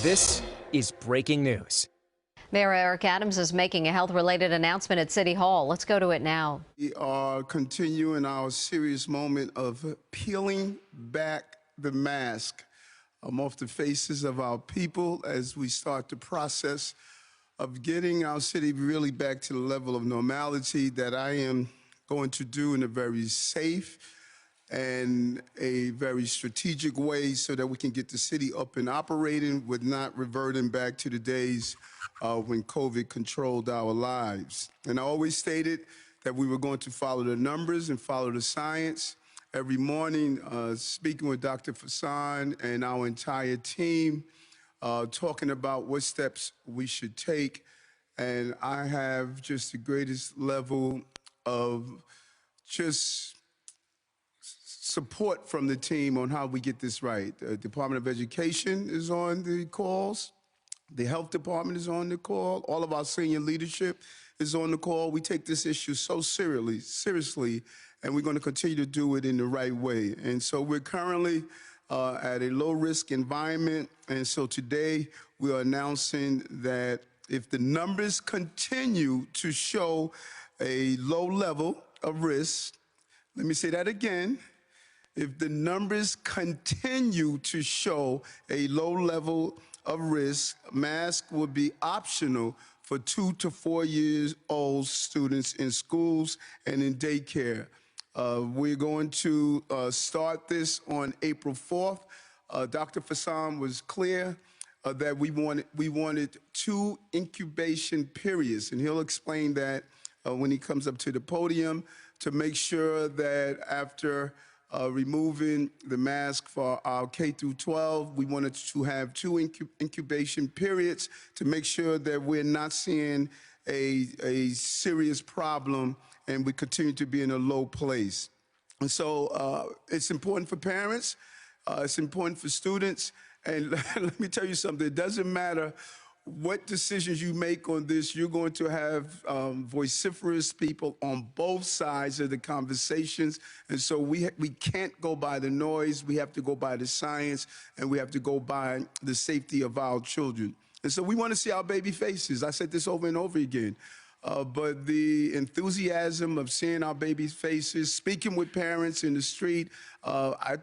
This is breaking news. Mayor Eric Adams is making a health-related announcement at City Hall. Let's go to it now. We are continuing our serious moment of peeling back the mask off the faces of our people as we start the process of getting our city really back to the level of normality that I am going to do in a very safe and a very strategic way so that we can get the city up and operating with not reverting back to the days when COVID controlled our lives. And I always stated that we were going to follow the numbers and follow the science. Every morning, speaking with Dr. Vasan and our entire team, talking about what steps we should take. And I have just the greatest level of just support from the team on how we get this right. The Department of Education is on the calls. The Health Department is on the call. All of our senior leadership is on the call. We take this issue so seriously, and we're going to continue to do it in the right way. And so we're currently at a low-risk environment, and so today we are announcing that if the numbers continue to show a low level of risk, let me say that again, if the numbers continue to show a low level of risk, mask will be optional for 2 to 4 years old students in schools and in daycare. We're going to start this on April 4th. Dr. Vasan was clear that we wanted 2 incubation periods, and he'll explain that when he comes up to the podium, to make sure that after removing the mask for our K through 12, we wanted to have 2 incubation periods to make sure that we're not seeing a serious problem and we continue to be in a low place. And so it's important for parents, it's important for students, and let me tell you something, it doesn't matter what decisions you make on this, you're going to have vociferous people on both sides of the conversations. And so we can't go by the noise. We have to go by the science, and we have to go by the safety of our children. And so we want to see our baby faces. I said this over and over again. But the enthusiasm of seeing our baby faces, speaking with parents in the street, I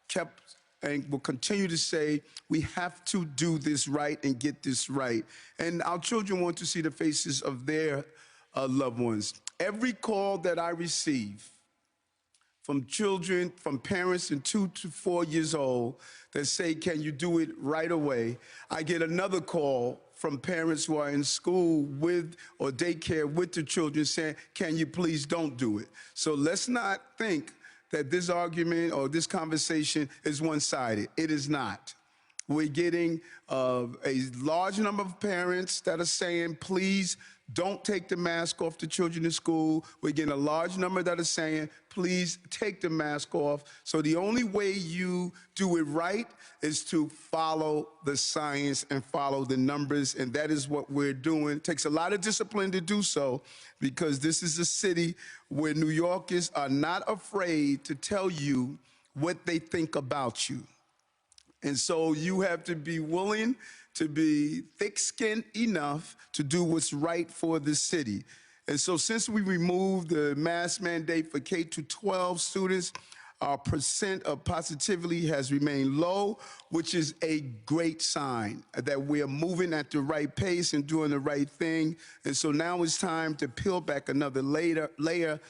kept and will continue to say we have to do this right and get this right. And our children want to see the faces of their loved ones. Every call that I receive from children, from parents in 2 to 4 years old that say, can you do it right away? I get another call from parents who are in school with or daycare with the children saying, can you please don't do it? So let's not think that this argument or this conversation is one-sided. It is not. We're getting a large number of parents that are saying, please don't take the mask off the children in school. We're getting a large number that are saying, please take the mask off. So the only way you do it right is to follow the science and follow the numbers, and that is what we're doing. It takes a lot of discipline to do so, because this is a city where New Yorkers are not afraid to tell you what they think about you. And so you have to be willing to be thick-skinned enough to do what's right for the city. And so since we removed the mask mandate for K-12 students, our percent of positivity has remained low, which is a great sign that we're moving at the right pace and doing the right thing. And so now it's time to peel back another layer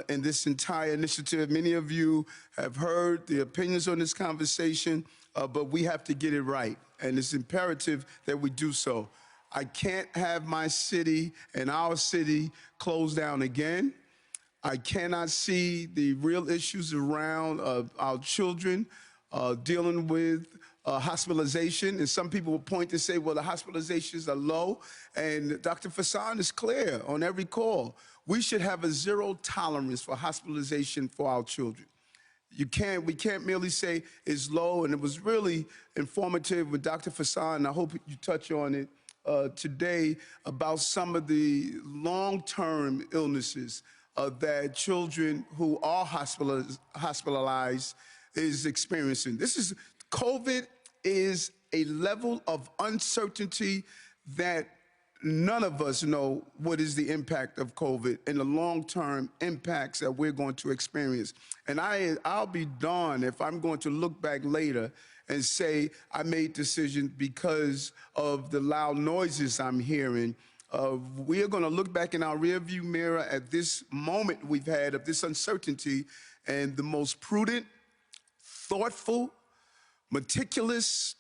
in this entire initiative. Many of you have heard the opinions on this conversation, but we have to get it right, and it's imperative that we do so. I can't have my city and our city closed down again. I cannot see the real issues around our children dealing with hospitalization. And some people will point to say, well, the hospitalizations are low. And Dr. Vasan is clear on every call. We should have a zero tolerance for hospitalization for our children. We can't merely say it's low, and it was really informative with Dr. Vasan. I hope you touch on it today about some of the long-term illnesses that children who are hospitalized is experiencing. COVID is a level of uncertainty that none of us know what is the impact of COVID and the long-term impacts that we're going to experience. And I'll be darned if I'm going to look back later and say I made decisions because of the loud noises I'm hearing. We are going to look back in our rearview mirror at this moment we've had of this uncertainty, and the most prudent, thoughtful, meticulous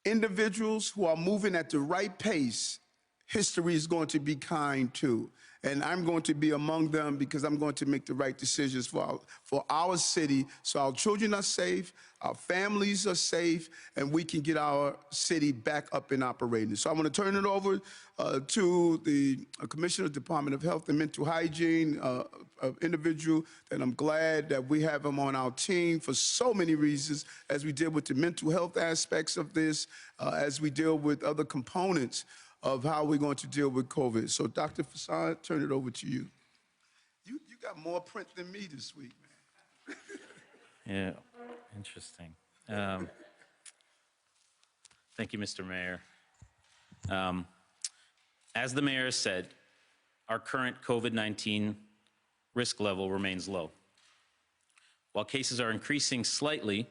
individuals who are moving at the right pace, history is going to be kind to. And I'm going to be among them because I'm going to make the right decisions for our city so our children are safe, our families are safe, and we can get our city back up and operating. So I want to turn it over to the Commissioner of the Department of Health and Mental Hygiene, an individual that I'm glad that we have him on our team for so many reasons, as we deal with the mental health aspects of this, as we deal with other components of how we're going to deal with COVID. So, Dr. Vasan, turn it over to you. You got more print than me this week, man. Yeah, interesting. Thank you, Mr. Mayor. As the mayor has said, our current COVID-19 risk level remains low. While cases are increasing slightly,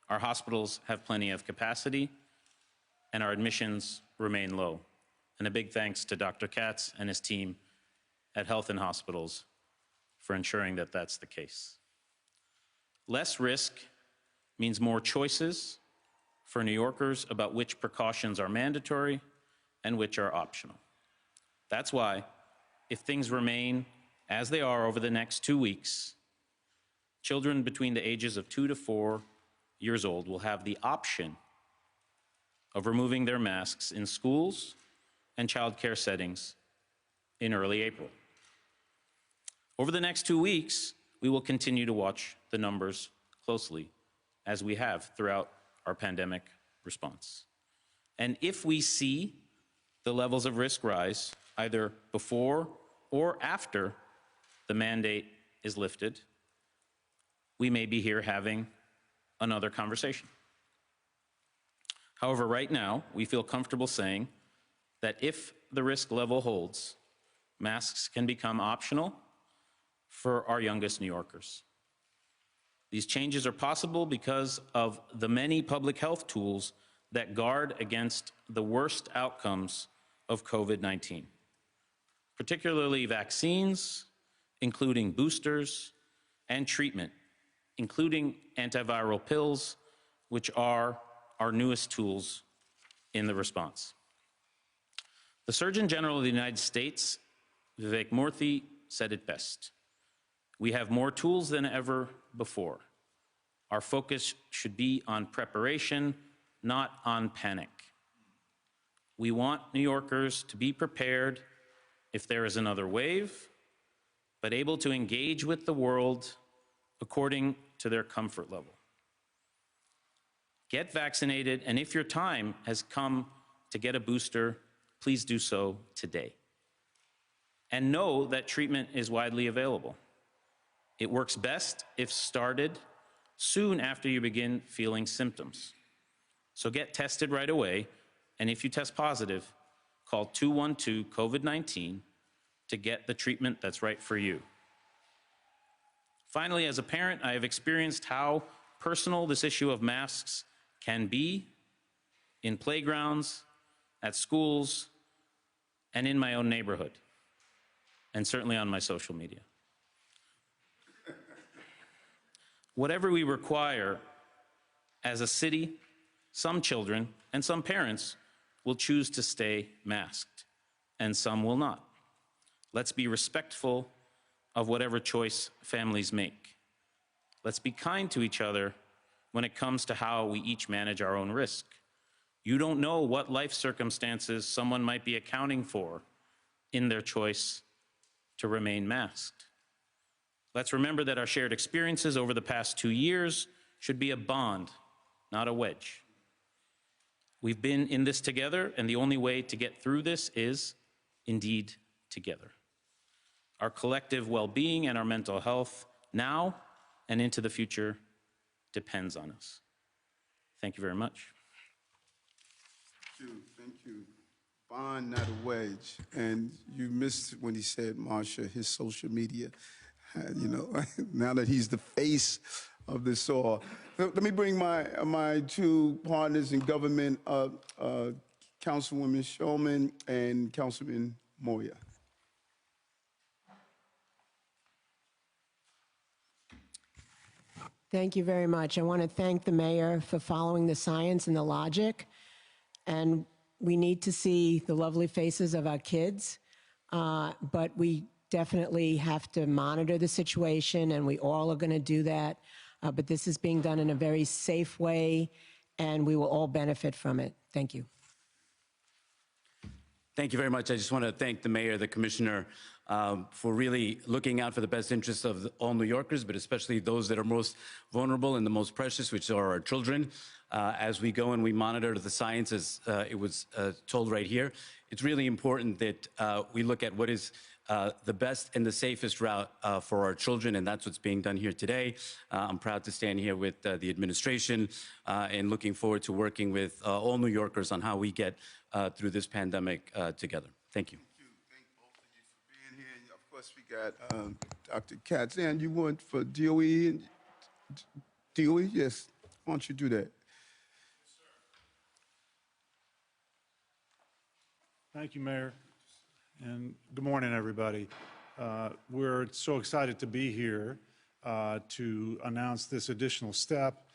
our hospitals have plenty of capacity and our admissions remain low. And a big thanks to Dr. Katz and his team at Health and Hospitals for ensuring that that's the case. Less risk means more choices for New Yorkers about which precautions are mandatory and which are optional. That's why, if things remain as they are over the next 2 weeks, children between the ages of 2 to 4 years old will have the option of removing their masks in schools and childcare settings in early April. Over the next 2 weeks, we will continue to watch the numbers closely, as we have throughout our pandemic response. And if we see the levels of risk rise, either before or after the mandate is lifted, we may be here having another conversation. However, right now, we feel comfortable saying that if the risk level holds, masks can become optional for our youngest New Yorkers. These changes are possible because of the many public health tools that guard against the worst outcomes of COVID-19, particularly vaccines, including boosters, and treatment, including antiviral pills, which are our newest tools in the response. The Surgeon General of the United States, Vivek Murthy, said it best. We have more tools than ever before. Our focus should be on preparation, not on panic. We want New Yorkers to be prepared if there is another wave, but able to engage with the world according to their comfort level. Get vaccinated, and if your time has come to get a booster, please do so today. And know that treatment is widely available. It works best if started soon after you begin feeling symptoms. So get tested right away, and if you test positive, call 212-COVID-19 to get the treatment that's right for you. Finally, as a parent, I have experienced how personal this issue of masks can be in playgrounds, at schools, and in my own neighborhood, and certainly on my social media. Whatever we require as a city, some children and some parents will choose to stay masked, and some will not. Let's be respectful of whatever choice families make. Let's be kind to each other when it comes to how we each manage our own risk. You don't know what life circumstances someone might be accounting for in their choice to remain masked. Let's remember that our shared experiences over the past 2 years should be a bond, not a wedge. We've been in this together, and the only way to get through this is, indeed, together. Our collective well-being and our mental health now and into the future depends on us. Thank you very much. Thank you. Bond, not a wedge. And you missed when he said, Marsha, his social media. You know, now that he's the face of this all. Let me bring my two partners in government, Councilwoman Shulman and Councilman Moya. Thank you very much. I want to thank the mayor for following the science and the logic. And we need to see the lovely faces of our kids, but we definitely have to monitor the situation, and we all are going to do that. But this is being done in a very safe way, and we will all benefit from it. Thank you. Thank you very much. I just want to thank the mayor, the commissioner, for really looking out for the best interests of all New Yorkers, but especially those that are most vulnerable and the most precious, which are our children. As we go and we monitor the science, as it was told right here, it's really important that we look at what is the best and the safest route for our children, and that's what's being done here today. I'm proud to stand here with the administration and looking forward to working with all New Yorkers on how we get through this pandemic together. Thank you. Thank both of you for being here. And of course, we got Dr. Katz. And you want for DOE? DOE? Yes. Why don't you do that? Thank you, Mayor, and good morning, everybody. We're so excited to be here to announce this additional step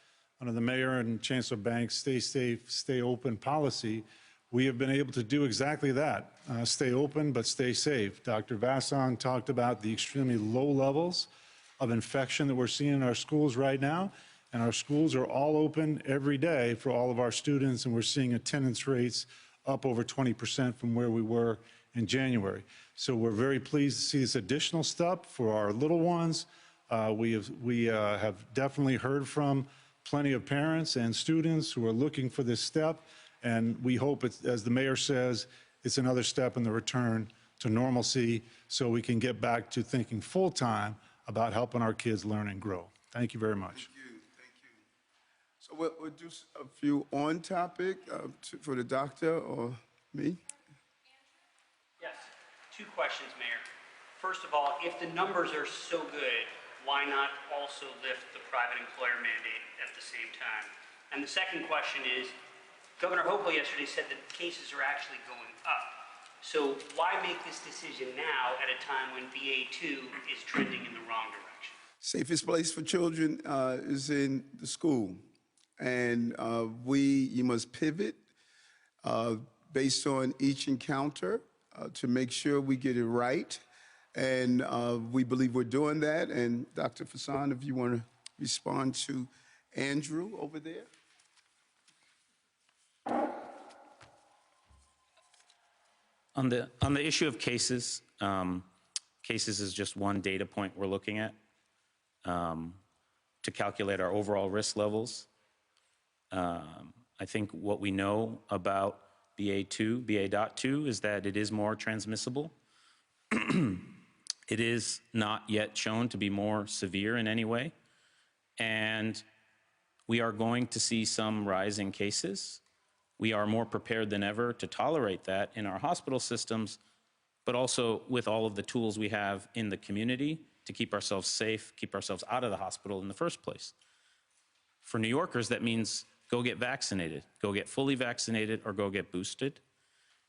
under the Mayor and Chancellor Banks' Stay Safe, Stay Open policy. We have been able to do exactly that, stay open but stay safe. Dr. Vasan talked about the extremely low levels of infection that we're seeing in our schools right now, and our schools are all open every day for all of our students, and we're seeing attendance rates up over 20% from where we were in January. So we're very pleased to see this additional step for our little ones. We have definitely heard from plenty of parents and students who are looking for this step, and we hope, as the mayor says, it's another step in the return to normalcy so we can get back to thinking full-time about helping our kids learn and grow. Thank you very much. Thank you. So we'll do a few on topic for the doctor or me. Yes, two questions, Mayor. First of all, if the numbers are so good, why not also lift the private employer mandate at the same time? And the second question is, Governor Hochul yesterday said that cases are actually going up. So why make this decision now at a time when BA2 is trending in the wrong direction? Safest place for children is in the school. And you must pivot based on each encounter to make sure we get it right. And we believe we're doing that. And Dr. Vasan, if you want to respond to Andrew over there. On the issue of cases, cases is just one data point we're looking at to calculate our overall risk levels. I think what we know about BA.2 is that it is more transmissible. It is not yet shown to be more severe in any way. And we are going to see some rise in cases. We are more prepared than ever to tolerate that in our hospital systems, but also with all of the tools we have in the community to keep ourselves safe, keep ourselves out of the hospital in the first place. For New Yorkers, that means go get vaccinated, go get fully vaccinated or go get boosted.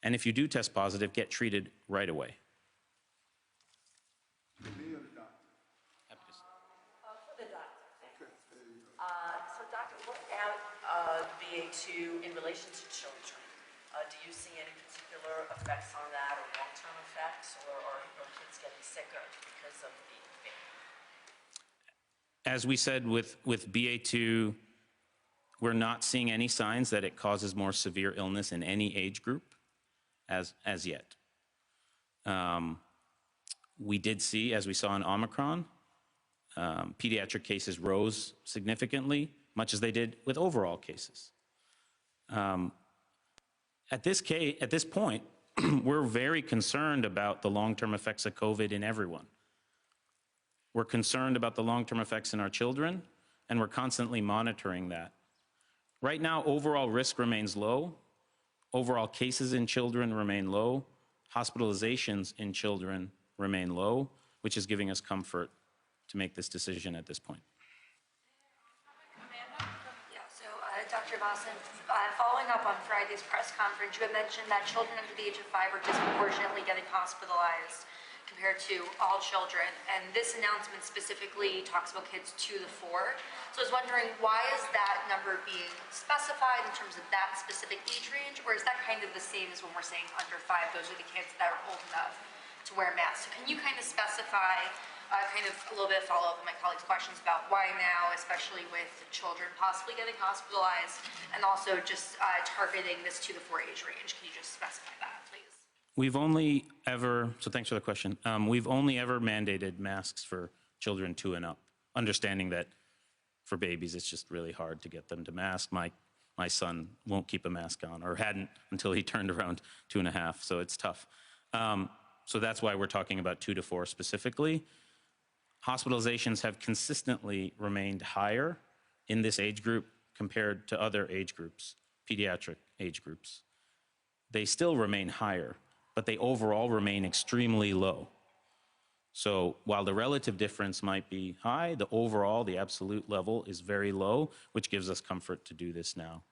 And if you do test positive, get treated right away. For the doctor. So doctor, what about BA2 in relation to children? Do you see any particular effects on that or long-term effects, or are kids getting sicker because of the variant? As we said with BA2, we're not seeing any signs that it causes more severe illness in any age group as yet. We did see, as we saw in Omicron, pediatric cases rose significantly, much as they did with overall cases. At this point, we're very concerned about the long-term effects of COVID in everyone. We're concerned about the long-term effects in our children, and we're constantly monitoring that. Right now, overall risk remains low. Overall cases in children remain low. Hospitalizations in children remain low, which is giving us comfort to make this decision at this point. Yeah, so Dr. Vasan, following up on Friday's press conference, you had mentioned that children under the age of 5 are disproportionately getting hospitalized compared to all children, and this announcement specifically talks about kids 2 to 4. So I was wondering, why is that number being specified in terms of that specific age range, or is that kind of the same as when we're saying under 5, those are the kids that are old enough to wear masks? So can you kind of specify, kind of a little bit of follow-up on my colleagues' questions about why now, especially with children possibly getting hospitalized, and also just targeting this 2 to 4 age range? Can you just specify that, please? We've only ever, so thanks for the question. We've only ever mandated masks for children 2 and up, understanding that for babies, it's just really hard to get them to mask. My son won't keep a mask on, or hadn't until he turned around 2.5, so it's tough. So that's why we're talking about 2 to 4 specifically. Hospitalizations have consistently remained higher in this age group compared to other age groups, pediatric age groups. They still remain higher, but they overall remain extremely low. So while the relative difference might be high, the overall, the absolute level is very low, which gives us comfort to do this now.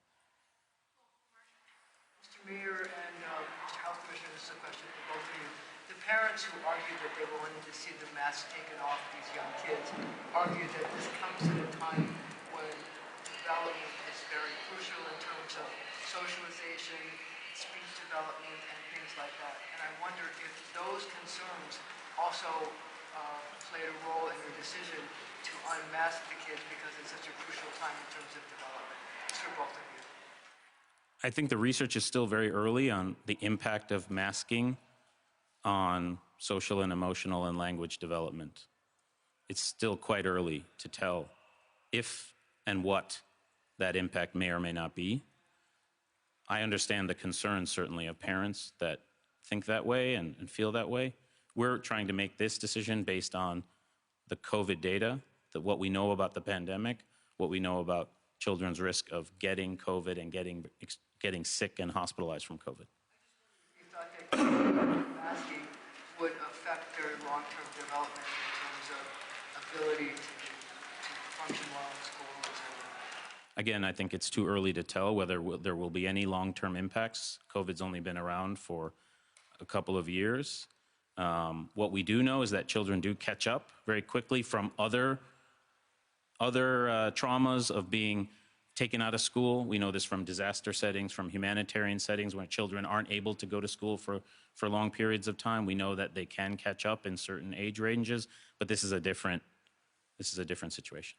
Mr. Mayor and Mr. Health Commissioner, this is a question for both of you. The parents who argued that they wanted to see the mask taken off these young kids argued that this comes at a time when development is very crucial in terms of socialization, speech development, and things like that. And I wonder if those concerns also played a role in your decision to unmask the kids because it's such a crucial time in terms of development. It's for both of you. I think the research is still very early on the impact of masking on social and emotional and language development. It's still quite early to tell if and what that impact may or may not be. I understand the concerns, certainly, of parents that think that way and feel that way. We're trying to make this decision based on the COVID data, what we know about the pandemic, what we know about children's risk of getting COVID and getting sick and hospitalized from COVID. You thought that masking would affect their long-term development in terms of ability to function well in school, etc. Again, I think it's too early to tell whether there will be any long-term impacts. COVID's only been around for a couple of years. What we do know is that children do catch up very quickly from other traumas of being taken out of school. We know this from disaster settings, from humanitarian settings, when children aren't able to go to school for long periods of time. We know that they can catch up in certain age ranges, but this is a different situation.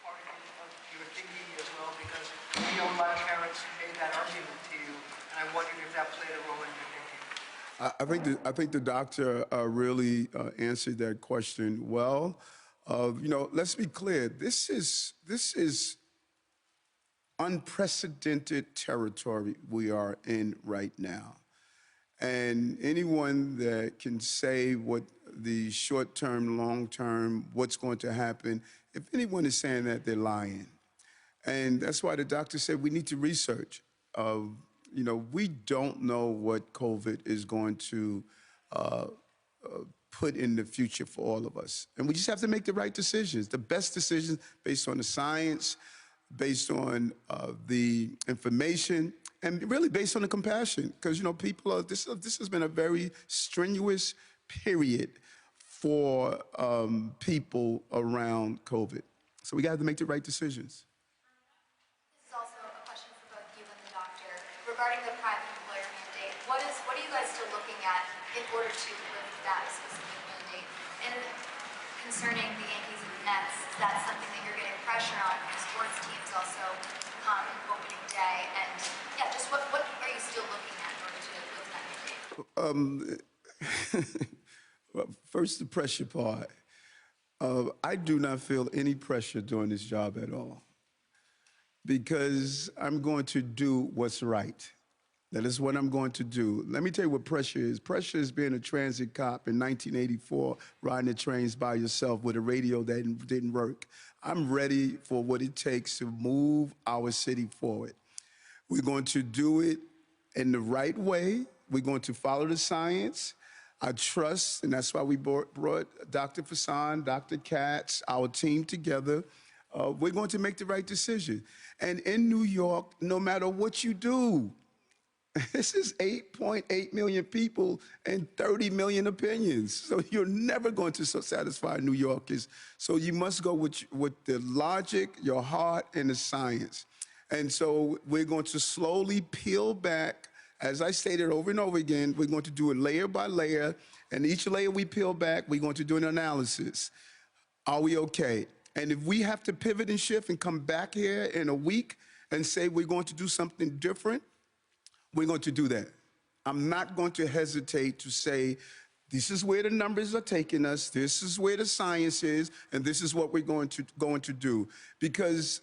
Part of your thinking as well, because we know a lot of parents made that argument to you, and I wondered if that played a role in your thinking. I think the doctor really answered that question well. Let's be clear. This is unprecedented territory we are in right now. And anyone that can say what the short-term, long-term, what's going to happen, if anyone is saying that, they're lying. And that's why the doctor said we need to research. We don't know what COVID is going to put in the future for all of us. And we just have to make the right decisions, the best decisions based on the science, based on the information, and really based on the compassion. Because, people this has been a very strenuous period for people around COVID. So we got to make the right decisions. This is also a question for both you and the doctor. Regarding the private employer mandate, what are you guys still looking at in order to lift that specific mandate? And concerning the Yankees and the Mets, is that something that you're getting pressure on from sports teams also come opening day? And yeah, just what are you still looking at in order to lift that mandate? Well, first, the pressure part. I do not feel any pressure doing this job at all, because I'm going to do what's right. That is what I'm going to do. Let me tell you what pressure is. Pressure is being a transit cop in 1984, riding the trains by yourself with a radio that didn't work. I'm ready for what it takes to move our city forward. We're going to do it in the right way. We're going to follow the science. I trust, and that's why we brought Dr. Vasan, Dr. Katz, our team together. We're going to make the right decision. And in New York, no matter what you do, this is 8.8 million people and 30 million opinions. So you're never going to satisfy New Yorkers. So you must go with the logic, your heart, and the science. And so we're going to slowly peel back. As I stated over and over again, we're going to do it layer by layer. And each layer we peel back, we're going to do an analysis. Are we okay? And if we have to pivot and shift and come back here in a week and say we're going to do something different, we're going to do that. I'm not going to hesitate to say, this is where the numbers are taking us, this is where the science is, and this is what we're going to do. Because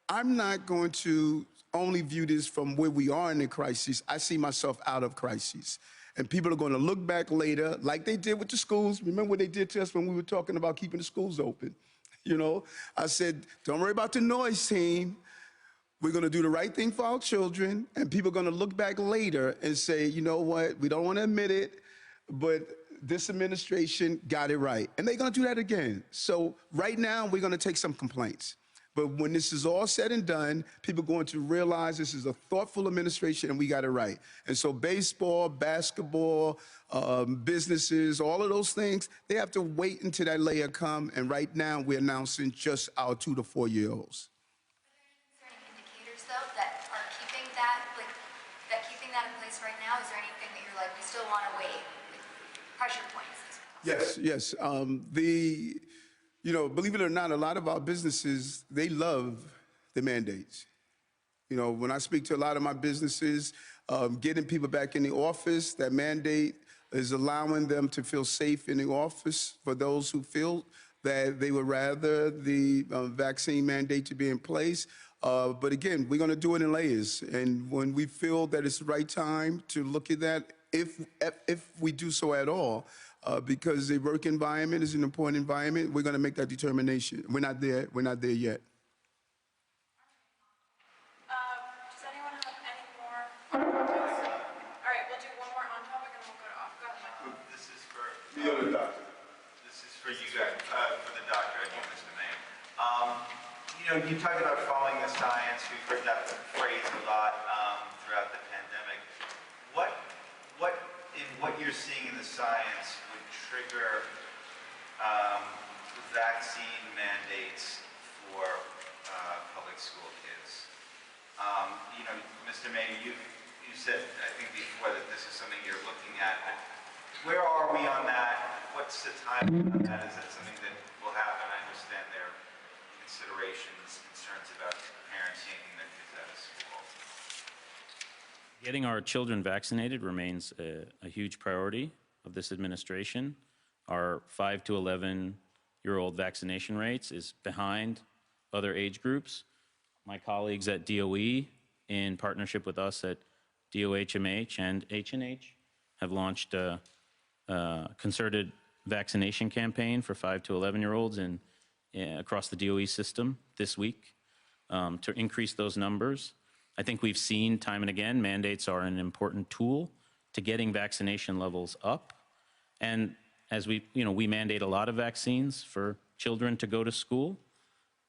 I'm not going to only view this from where we are in the crisis. I see myself out of crisis. And people are going to look back later, like they did with the schools. Remember what they did to us when we were talking about keeping the schools open? You know, I said, don't worry about the noise team. We're going to do the right thing for our children, and people are going to look back later and say, you know what, we don't want to admit it, but this administration got it right. And they're going to do that again. So right now, we're going to take some complaints. But when this is all said and done, people are going to realize this is a thoughtful administration and we got it right. And so baseball, basketball, businesses, all of those things, they have to wait until that layer come. And right now, we're announcing just our 2 to 4 year olds. Though, that are keeping that, keeping that in place right now? Is there anything that you're like, we still want to wait? Pressure points. Yes. You know, believe it or not, a lot of our businesses, they love the mandates. You know, when I speak to a lot of my businesses, getting people back in the office, that mandate is allowing them to feel safe in the office for those who feel that they would rather the vaccine mandate to be in place. But again, we're going to do it in layers. And when we feel that it's the right time to look at that, if we do so at all, because the work environment is an important environment, we're going to make that determination. We're not there yet. Does anyone have any more? All right, we'll do one more on topic and we'll go to off. Go ahead, Michael. This is for you guys, for the doctor, I think, Mr. Mayor. You know, you talked about following the science. We've heard that phrase a lot throughout the pandemic. In what you're seeing in the science would trigger vaccine mandates for public school kids? You know, Mr. Mayor, you said, I think before, that this is something you're looking at. But where are we on that? What's the timeline on that? Is that something that will happen? I understand there are considerations, concerns about parents taking their kids out of school. Getting our children vaccinated remains a huge priority of this administration. Our 5 to 11-year-old vaccination rates is behind other age groups. My colleagues at DOE, in partnership with us at DOHMH and H&H, have launched a concerted vaccination campaign for 5 to 11-year-olds across the DOE system this week to increase those numbers. I think we've seen time and again, mandates are an important tool to getting vaccination levels up. And as we mandate a lot of vaccines for children to go to school.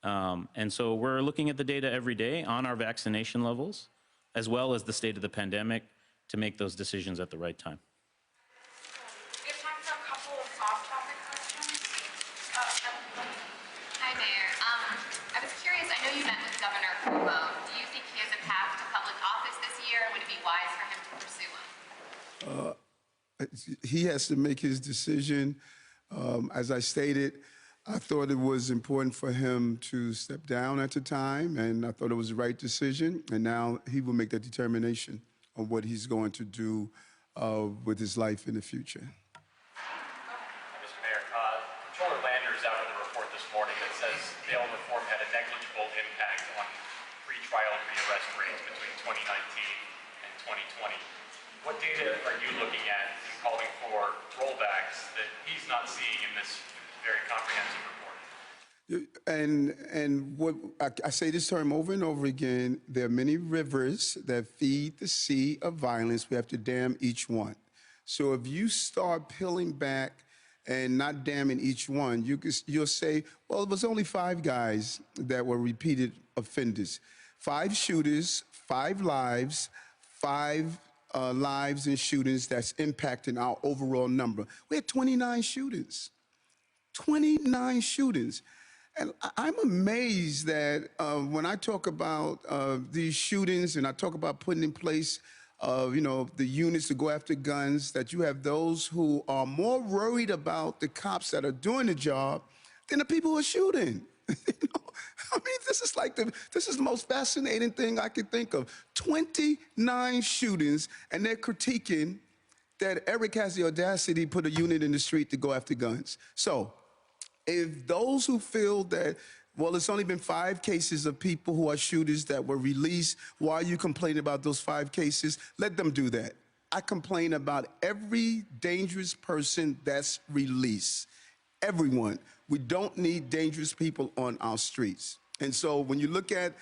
And so we're looking at the data every day on our vaccination levels, as well as the state of the pandemic, to make those decisions at the right time. We have time for a couple of off-topic questions. Hi, Mayor. I was curious, I know you met with Governor Cuomo. Do you think he has a path to public office this year? Would it be wise for him to pursue one? He has to make his decision. As I stated, I thought it was important for him to step down at the time, and I thought it was the right decision. And now he will make that determination on what he's going to do with his life in the future. Mr. Mayor, Controller Landers out with a report this morning that says bail reform had a negligible impact on pretrial rearrest rates between 2019 and 2020. What data are you looking at in calling for rollbacks that he's not seeing in this very comprehensive report? And what I say this term over and over again, there are many rivers that feed the sea of violence. We have to dam each one. So if you start peeling back and not damming each one, you'll say, well, it was only 5 guys that were repeated offenders. 5 shooters, 5 lives, 5 lives in shootings that's impacting our overall number. We had 29 shootings. 29 shootings. And I'm amazed that when I talk about these shootings and I talk about putting in place, the units to go after guns, that you have those who are more worried about the cops that are doing the job than the people who are shooting. I mean, this is the most fascinating thing I could think of. 29 shootings, and they're critiquing that Eric has the audacity to put a unit in the street to go after guns. So, if those who feel that, well, it's only been 5 cases of people who are shooters that were released, why are you complaining about those 5 cases? Let them do that. I complain about every dangerous person that's released. Everyone. We don't need dangerous people on our streets. And so when you look at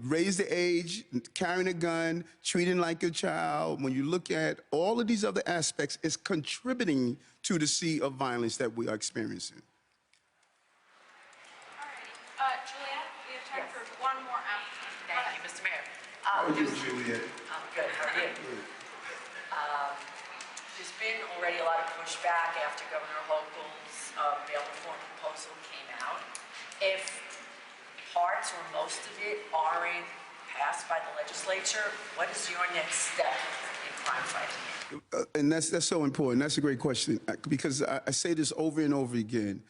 raise the age, carrying a gun, treating like a child, when you look at all of these other aspects, it's contributing to the sea of violence that we are experiencing. Juliet, we have time for one more after. Thank you, Mr. Mayor. How are you, Juliet? I'm good. How are you? There's been already a lot of pushback after Governor Hochul's bail reform proposal came out. If parts or most of it aren't passed by the legislature, what is your next step in crime fighting? And that's so important. That's a great question, because I say this over and over again.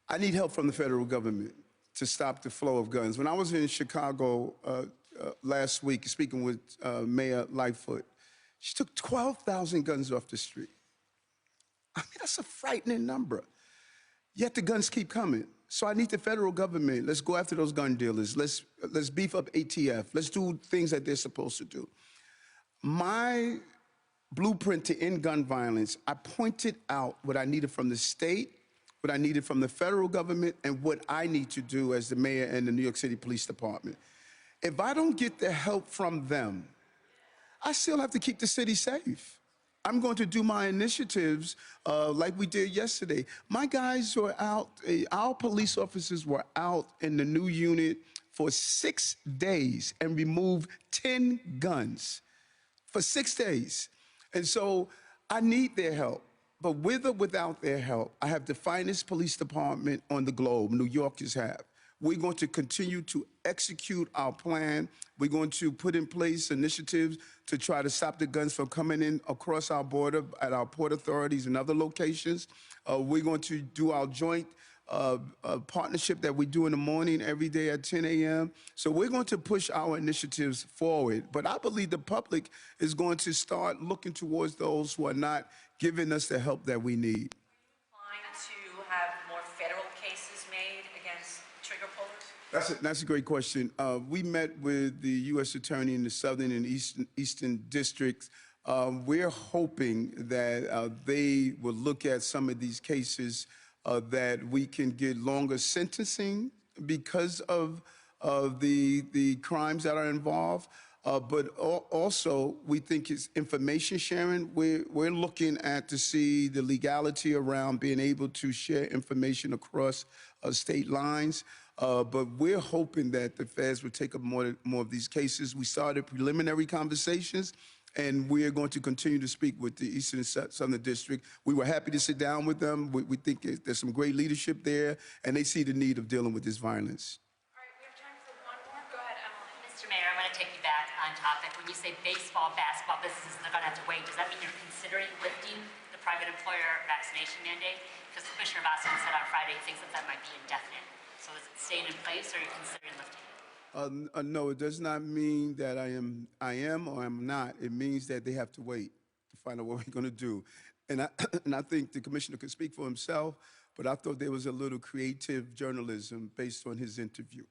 I need help from the federal government to stop the flow of guns. When I was in Chicago last week speaking with Mayor Lightfoot, she took 12,000 guns off the street. I mean, that's a frightening number. Yet the guns keep coming. So I need the federal government. Let's go after those gun dealers. Let's beef up ATF. Let's do things that they're supposed to do. My blueprint to end gun violence, I pointed out what I needed from the state, what I needed from the federal government, and what I need to do as the mayor and the New York City Police Department. If I don't get the help from them, I still have to keep the city safe. I'm going to do my initiatives like we did yesterday. My guys were out, our police officers were out in the new unit for 6 days and removed 10 guns for 6 days. And so I need their help. But with or without their help, I have the finest police department on the globe, New Yorkers have. We're going to continue to execute our plan. We're going to put in place initiatives to try to stop the guns from coming in across our border at our port authorities and other locations. We're going to do our joint partnership that we do in the morning every day at 10 a.m. So we're going to push our initiatives forward. But I believe the public is going to start looking towards those who are not giving us the help that we need. Are you inclined to have more federal cases made against trigger pullers? That's a great question. We met with the U.S. Attorney in the Southern and Eastern Districts. We're hoping that they will look at some of these cases that we can get longer sentencing because of the crimes that are involved. But also, we think it's information sharing. We're looking at to see the legality around being able to share information across state lines. But we're hoping that the feds will take up more of these cases. We started preliminary conversations, and we're going to continue to speak with the Eastern and Southern District. We were happy to sit down with them. We think there's some great leadership there, and they see the need of dealing with this violence. All right, we have time for one more. Go ahead, Emily. Mr. Mayor, I want to take you back on topic. When you say baseball, basketball businesses are going to have to wait, does that mean you're considering lifting the private employer vaccination mandate? Because Commissioner Vasan said on Friday he thinks that might be indefinite. So is it staying in place, or are you considering lifting it? No, it does not mean that I am or I'm not. It means that they have to wait to find out what we're going to do. And I think the commissioner could speak for himself, but I thought there was a little creative journalism based on his interview.